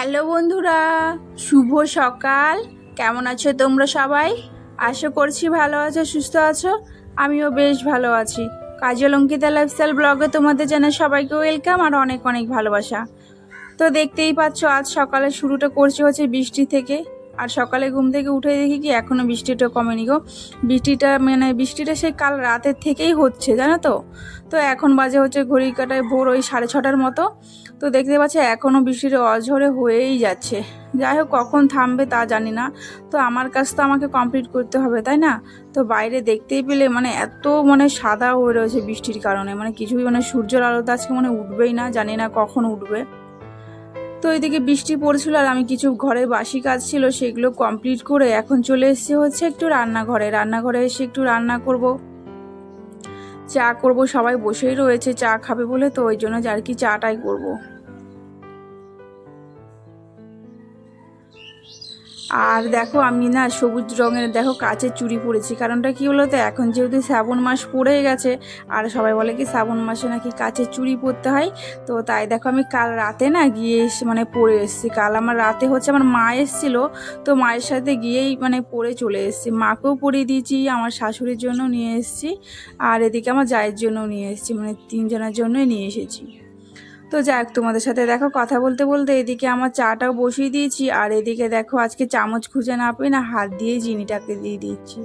Hello বন্ধুরা, শুভ সকাল। কেমন আছো তোমরা সবাই? আশা করছি ভালো আছো, সুস্থ আছো। আমিও বেশ ভালো আছি। কাজল অঙ্কিতা লাইফস্টাইল ব্লগে তোমাদের জানাই সবাইকে ওয়েলকাম আর অনেক অনেক ভালোবাসা। তো দেখতেই পাচ্ছ, আজ সকালে শুরুটা করছি হচ্ছে বৃষ্টি থেকে। আর সকালে ঘুম থেকে উঠে দেখি কি এখনও বৃষ্টিটা কমেনি গো। বৃষ্টিটা সেই কাল রাতের থেকেই হচ্ছে, জানো তো। তো এখন বাজে হচ্ছে ঘড়ি কাটায় ভোর ওই 6:30টার মতো। তো দেখতে পাচ্ছি এখনও বৃষ্টিটা অঝরে হয়েই যাচ্ছে। যাই হোক, কখন থামবে তা জানি না। তো আমার কাজ তো আমাকে কমপ্লিট করতে হবে, তাই না? তো বাইরে দেখতেই পেলে এত সাদা হয়ে রয়েছে বৃষ্টির কারণে, কিছুই সূর্যের আলো তো আজকে উঠবেই না, জানি না কখন উঠবে। তো এদিকে বৃষ্টি পড়ছিল আর আমি কিছু ঘরের বাসি কাজ ছিল সেগুলো কমপ্লিট করে এখন চলে এসেছি হচ্ছে একটু রান্নাঘরে এসে একটু রান্না করব, চা করব। সবাই বসেই রয়েছে চা খাবে বলে, তো ওই জন্য আর কি চাটাই করব। আর দেখো, আমি না সবুজ রঙের দেখো কাচের চুড়ি পরেছি। কারণটা কি হলো, তো এখন যেহেতু শ্রাবণ মাস পড়ে গেছে আর সবাই বলে কি শ্রাবণ মাসে নাকি কাচের চুড়ি পরতে হয়। তো তাই দেখো আমি কাল রাতে না গিয়ে পরে এসেছি। কাল আমার রাতে হচ্ছে আমার মা এসেছিলো, তো মায়ের সাথে গিয়েই পরে চলে এসেছি। মাকেও পরিয়ে দিয়েছি, আমার শাশুড়ির জন্য নিয়ে এসেছি, আর এদিকে আমার জায়ের জন্য নিয়ে এসেছি, তিনজনের জন্যই নিয়ে এসেছি। তো যাক, তোমাদের সাথে দেখো কথা বলতে বলতে এদিকে আমার চাটাও বসিয়ে দিয়েছি। আর এদিকে দেখো আজকে চামচ খুঁজে না পেয়ে না হাত দিয়ে চিনিটাকে দিয়ে দিচ্ছি।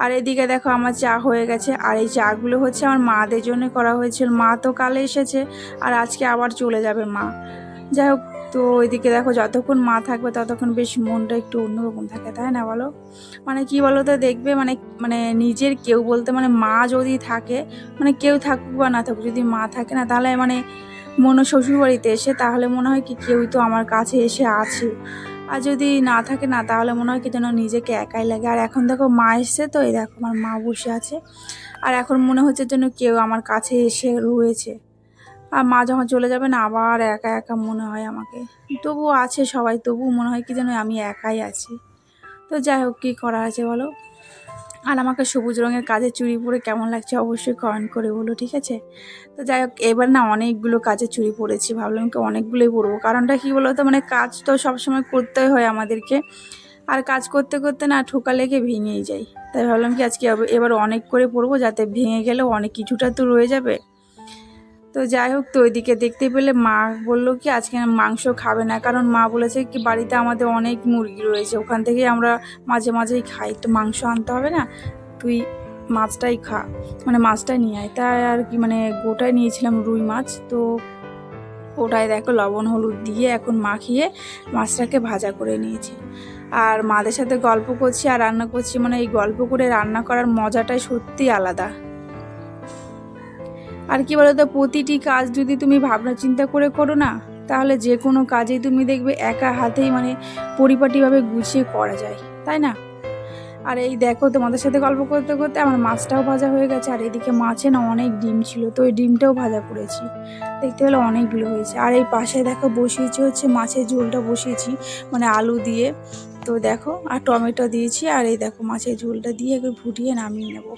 আর এদিকে দেখো আমার চা হয়ে গেছে। আর এই চাগুলো হচ্ছে আমার মাদের জন্য করা হয়েছিল। মা তো কালে এসেছে আর আজকে আবার চলে যাবে মা। যাই হোক, তো ওইদিকে দেখো যতক্ষণ মা থাকবে ততক্ষণ বেশ মনটা একটু অন্যরকম থাকে, তাই না বলো? কি বলো তো, দেখবে নিজের কেউ বলতে মা যদি থাকে, কেউ থাকুক বা না থাকুক, যদি মা থাকে না তাহলে শ্বশুরবাড়িতে এসে তাহলে মনে হয় কি কেউই তো আমার কাছে এসে আছে। আর যদি না থাকে না তাহলে মনে হয় কি যেন নিজেকে একাই লাগে। আর এখন দেখো মা এসছে, তো এই দেখো আমার মা বসে আছে। আর এখন মনে হচ্ছে যেন কেউ আমার কাছে এসে রয়েছে। আর মা যখন চলে যাবে না আবার একা একা মনে হয় আমাকে। তবুও আছে সবাই, তবুও মনে হয় কি যেন আমি একাই আছি। তো যাই হোক, কী করা আছে বলো। আর আমাকে সবুজ রঙের কাজের চুড়ি পরে কেমন লাগছে অবশ্যই কমেন্ট করে বলো, ঠিক আছে? তো যাই হোক, এবার না অনেকগুলো কাজের চুড়ি পরেছি, ভাবলাম কি অনেকগুলোই পরবো। কারণটা কি বলো তো, কাজ তো সবসময় করতেই হয় আমাদেরকে। আর কাজ করতে করতে না ঠোকা লেগে ভেঙেই যাই। তাই ভাবলাম কি আজকে এবার অনেক করে পরবো, যাতে ভেঙে গেলেও অনেক কিছুটা তো রয়ে যাবে। তো যাই হোক, তো ওইদিকে দেখতে পেলে মা বললো কি আজকে মাংস খাবে না, কারণ মা বলেছে কি বাড়িতে আমাদের অনেক মুরগি রয়েছে, ওখান থেকেই আমরা মাঝে মাঝেই খাই, তো মাংস আনতে হবে না, তুই মাছটাই খা, মাছটাই নিয়ে আয়। তাই আর কি গোটাই নিয়েছিলাম রুই মাছ। তো ওটাই দেখো লবণ হলুদ দিয়ে এখন মাখিয়ে মাছটাকে ভাজা করে নিয়েছি। আর মাদের সাথে গল্প করছি আর রান্না করছি, এই গল্প করে রান্না করার মজাটাই সত্যিই আলাদা। আর কি বলতো, প্রতিটি কাজ যদি তুমি ভাবনা চিন্তা করে করো না, তাহলে যে কোনো কাজেই তুমি দেখবে একা হাতেই পরিপাটিভাবে গুছিয়ে করা যায়, তাই না? আর এই দেখো, তোমাদের সাথে গল্প করতে করতে আমার মাছটাও ভাজা হয়ে গেছে। আর এদিকে মাছে না অনেক ডিম ছিল, তো ওই ডিমটাও ভাজা করেছি। দেখতে পেলে অনেকগুলো হয়েছে। আর এই পাশে দেখো বসিয়েছি হচ্ছে মাছের ঝোলটা বসিয়েছি, আলু দিয়ে। তো দেখো, আর টমেটো দিয়েছি। আর এই দেখো মাছের ঝোলটা দিয়ে একটু ফুটিয়ে নামিয়ে নেবো।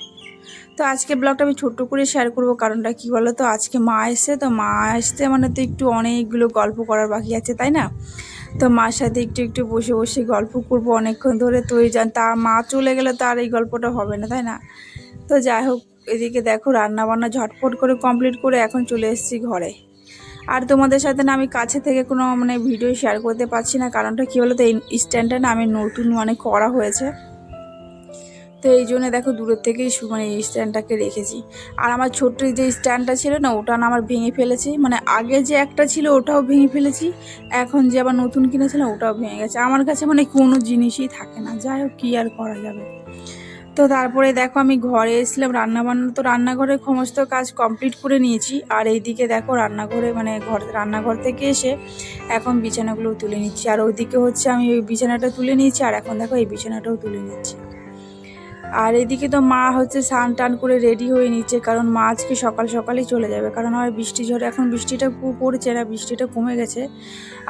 তো আজকে ব্লগটা আমি ছোট্ট করে শেয়ার করবো, কারণটা কি বলো তো, আজকে মা এসছে, তো মা আসতে তো একটু অনেকগুলো গল্প করার বাকি আছে, তাই না? তো মার সাথে একটু একটু বসে বসে গল্প করবো অনেকক্ষণ ধরে। তো এই তার মা চলে গেলে তো আর এই গল্পটা হবে না, তাই না? তো যাই হোক, এদিকে দেখো রান্না বান্না ঝটপট করে কমপ্লিট করে এখন চলে এসেছি ঘরে। আর তোমাদের সাথে না আমি কাছে থেকে কোনো ভিডিও শেয়ার করতে পারছি না, কারণটা কী বলো তো, এই স্ট্যান্ডটা না আমি নতুন করা হয়েছে। তো এই জন্য দেখো দূরের থেকেই এই স্ট্যান্ডটাকে রেখেছি। আর আমার ছোট্ট যে স্ট্যান্ডটা ছিল না, ওটা না আমার ভেঙে ফেলেছি। আগে যে একটা ছিল ওটাও ভেঙে ফেলেছি, এখন যে আবার নতুন কিনেছিলাম ওটাও ভেঙে গেছে। আমার কাছে কোনো জিনিসই থাকে না। যাই হোক, কী আর করা যাবে। তো তারপরে দেখো আমি ঘরে এসেছিলাম, রান্নাবান্না তো রান্নাঘরের সমস্ত কাজ কমপ্লিট করে নিয়েছি। আর এইদিকে দেখো রান্নাঘরে রান্নাঘর থেকে এসে এখন বিছানাগুলো তুলে নিচ্ছি। আর ওইদিকে হচ্ছে আমি ওই বিছানাটা তুলে নিয়েছি, আর এখন দেখো এই বিছানাটাও তুলে নিচ্ছি। আর এদিকে তো মা হচ্ছে স্নান টান করে রেডি হয়ে নিচ্ছে, কারণ মা আজকে সকাল সকালই চলে যাবে। কারণ আর বৃষ্টি ঝড়ে এখন বৃষ্টিটা পড়ছে না, বৃষ্টিটা কমে গেছে।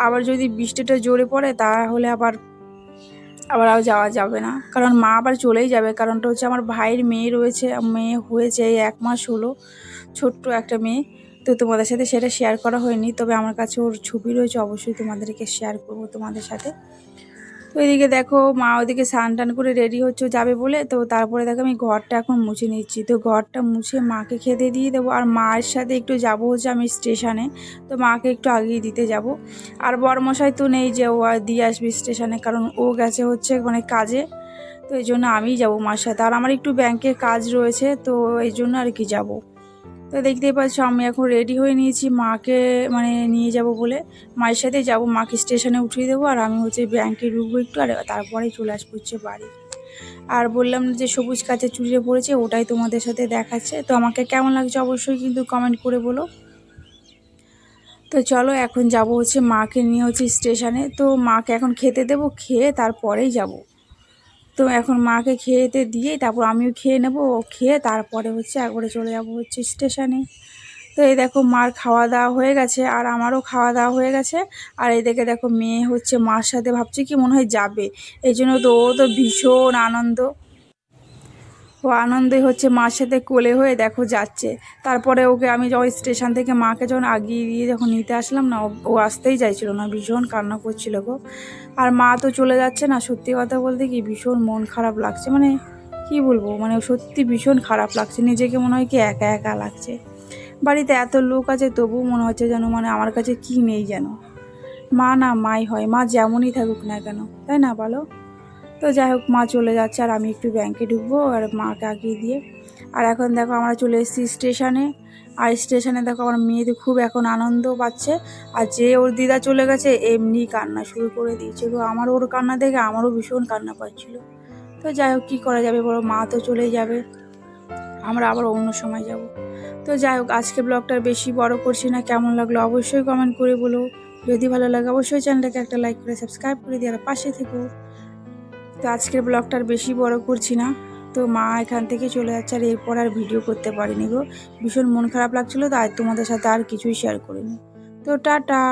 আবার যদি বৃষ্টিটা জোরে পড়ে তাহলে আবার যাওয়া যাবে না, কারণ মা আবার চলেই যাবে। কারণটা হচ্ছে আমার ভাইয়ের মেয়ে রয়েছে, মেয়ে হয়েছে এই 1 মাস হলো, ছোট্ট একটা মেয়ে। তো তোমাদের সাথে সেটা শেয়ার করা হয়নি, তবে আমার কাছে ওর ছবি রয়েছে, অবশ্যই তোমাদেরকে শেয়ার করবো তোমাদের সাথে। তো এদিকে দেখো মা ওদিকে স্নান টান করে রেডি হচ্ছে যাবে বলে, তো তারপরে দেখো আমি ঘরটা এখন মুছে নিচ্ছি। তো ঘরটা মুছে মাকে খেতে দিয়ে দেবো, আর মায়ের সাথে একটু যাবো হচ্ছে আমি স্টেশনে, তো মাকে একটু আগিয়ে দিতে যাব। আর বরমশাই তো নেই যে ও দিয়ে আসবে স্টেশনে, কারণ ও গেছে হচ্ছে মানে কাজে, তো এই জন্য আমিই যাবো মার সাথে। আর আমার একটু ব্যাংকের কাজ রয়েছে, তো এই জন্য আর কি যাবো। তো দেখতেই পাচ্ছ আমি এখন রেডি হয়ে নিয়েছি মাকে মানে নিয়ে যাব বলে, মায়ের সাথে যাব, মাকে স্টেশনে উঠিয়ে দেবো, আর আমি হচ্ছে ব্যাংকে ঢুকবো একটু, আর তারপরেই চলে আসবো হচ্ছে বাড়ি। আর বললাম যে সবুজ কাচের চুড়িটা পরেছে, ওটাই তোমাদের সাথে দেখাচ্ছে। তো আমাকে কেমন লাগছে অবশ্যই কিন্তু কমেন্ট করে বলো। তো চলো এখন যাব হচ্ছে মাকে নিয়ে হচ্ছে স্টেশনে। তো মাকে এখন খেতে দেবো, খেয়ে তারপরেই যাব। তো এখন মাকে খেতে দিয়ে তারপর আমিও খেয়ে নেবো, খেয়ে তারপরে হচ্ছে একবারে চলে যাব হচ্ছে স্টেশনে। তো এই দেখো মার খাওয়া দাওয়া হয়ে গেছে, আর আমারও খাওয়া দাওয়া হয়ে গেছে। আর এই দেখো মেয়ে হচ্ছে মার সাথে ভাবছে কি মনে হয় যাবে, এই জন্য তো ও তো ভীষণ আনন্দ, ও আনন্দে হচ্ছে মার সাথে কোলে হয়ে দেখো যাচ্ছে। তারপরে ওকে আমি যখন স্টেশন থেকে মাকে যখন আগিয়ে দিয়ে যখন নিতে আসলাম না, ও আসতেই চাইছিল না, ভীষণ কান্না করছিল গো। আর মা তো চলে যাচ্ছে না, সত্যি কথা বলতে কি ভীষণ মন খারাপ লাগছে, মানে কি বলবো, মানে সত্যি ভীষণ খারাপ লাগছে, নিজেকে মনে হয় কি একা একা লাগছে। বাড়িতে এত লোক আছে তবুও মনে হচ্ছে যেন মানে আমার কাছে কি নেই যেন। মা না মাই হয়, মা যেমনই থাকুক না কেন, তাই না বলো? তো যাই হোক মা চলে যাচ্ছে, আর আমি একটু ব্যাংকে ঢুকবো আর মাকে আগিয়ে দিয়ে। আর এখন দেখো আমরা চলে এসেছি স্টেশনে। আর স্টেশনে দেখো আমার মেয়ে তো খুব এখন আনন্দ পাচ্ছে, আর যে ওর দিদা চলে গেছে এমনি কান্না শুরু করে দিয়েছে গো। আমার ওর কান্না দেখে আমারও ভীষণ কান্না পাচ্ছিল। তো যাই হোক কী করা যাবে বলো, মা তো চলেই যাবে, আমরা আবার অন্য সময় যাব। তো যাই হোক আজকে ব্লগটা বেশি বড় করছি না, কেমন লাগলো অবশ্যই কমেন্ট করে বলো। যদি ভালো লাগে অবশ্যই চ্যানেলটাকে একটা লাইক করে সাবস্ক্রাইব করে দিয়ে আর পাশে থেকো। তো আজকের ব্লগটা আর বেশি বড় করছি না। তো মা এখান থেকে চলে যাচ্ছে, আর এরপর আর ভিডিও করতে পারিনি গো, ভীষণ মন খারাপ লাগছিলো, তাই তোমাদের সাথে আর কিছুই শেয়ার করিনি। তো টাটা।